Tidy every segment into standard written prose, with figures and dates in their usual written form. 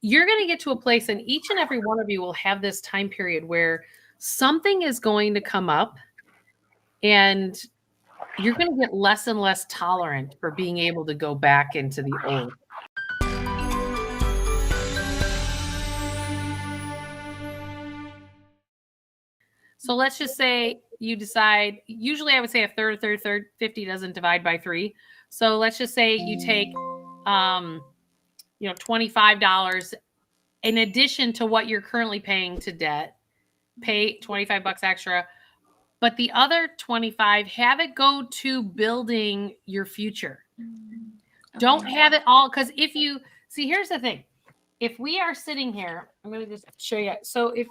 you're going to get to a place, and each and every one of you will have this time period where something is going to come up and you're going to get less and less tolerant for being able to go back into the old. So let's just say you decide, usually I would say a third, 50 doesn't divide by 3. So let's just say you take, $25 in addition to what you're currently paying to debt, pay $25 extra, but the other 25, have it go to building your future. Okay. Don't have it all, because if you see, here's the thing. If we are sitting here, I'm going to just show you. So if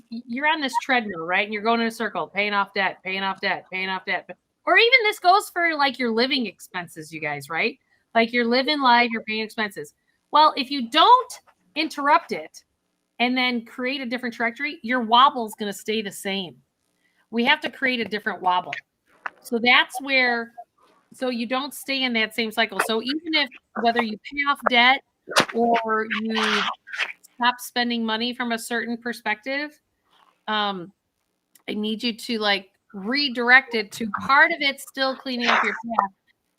you're on this treadmill, right, and you're going in a circle, paying off debt, paying off debt, paying off debt, or even this goes for like your living expenses, you guys, right? Like you're living life, you're paying expenses. Well, if you don't interrupt it and then create a different trajectory, your wobble is going to stay the same. We have to create a different wobble. So that's where, so you don't stay in that same cycle. So even if, whether you pay off debt or you stop spending money from a certain perspective, I need you to like redirect it to part of it still cleaning up your path,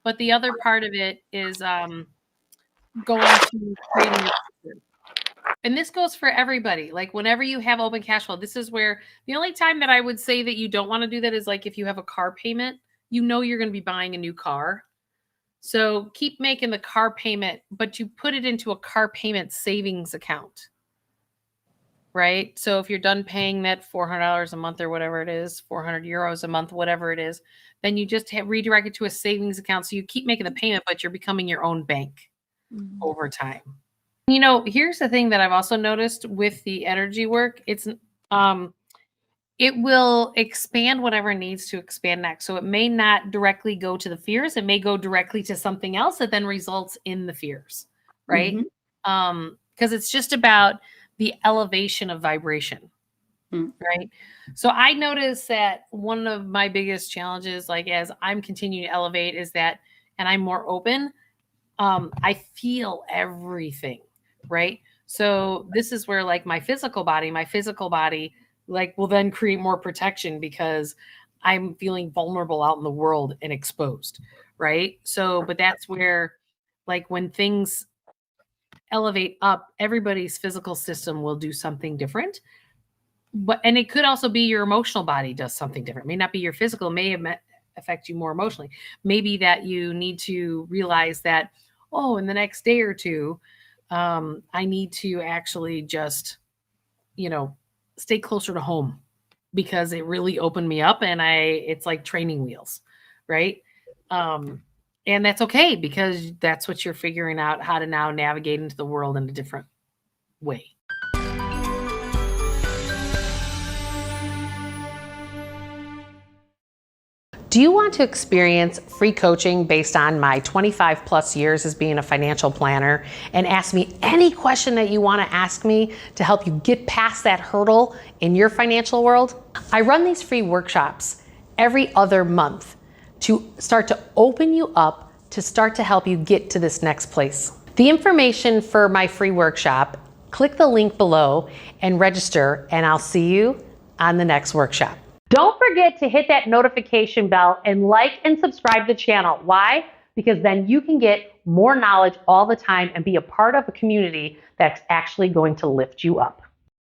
but the other part of it is going to creating your future. And this goes for everybody. Like whenever you have open cash flow, this is where the only time that I would say that you don't want to do that is like if you have a car payment, you know you're going to be buying a new car. So keep making the car payment, but you put it into a car payment savings account, right? So if you're done paying that $400 a month or whatever it is, 400 euros a month, whatever it is, then you just redirect it to a savings account. So you keep making the payment, but you're becoming your own bank over time. You know, here's the thing that I've also noticed with the energy work. It's it will expand whatever needs to expand next. So it may not directly go to the fears. It may go directly to something else that then results in the fears, right? Because it's just about the elevation of vibration, right? So I noticed that one of my biggest challenges, like as I'm continuing to elevate, is that, and I'm more open, I feel everything, right? So this is where like my physical body like will then create more protection because I'm feeling vulnerable out in the world and exposed, right? So, but that's where like when things elevate up, everybody's physical system will do something different. And it could also be your emotional body does something different. It may not be your physical, it may affect you more emotionally. Maybe that you need to realize that, oh, in the next day or two, I need to actually just, stay closer to home because it really opened me up and it's like training wheels, right? And that's okay because that's what you're figuring out how to now navigate into the world in a different way. Do you want to experience free coaching based on my 25 plus years as being a financial planner and ask me any question that you want to ask me to help you get past that hurdle in your financial world? I run these free workshops every other month to start to open you up, to start to help you get to this next place. The information for my free workshop, click the link below and register, and I'll see you on the next workshop. Don't forget to hit that notification bell and like and subscribe to the channel. Why? Because then you can get more knowledge all the time and be a part of a community that's actually going to lift you up.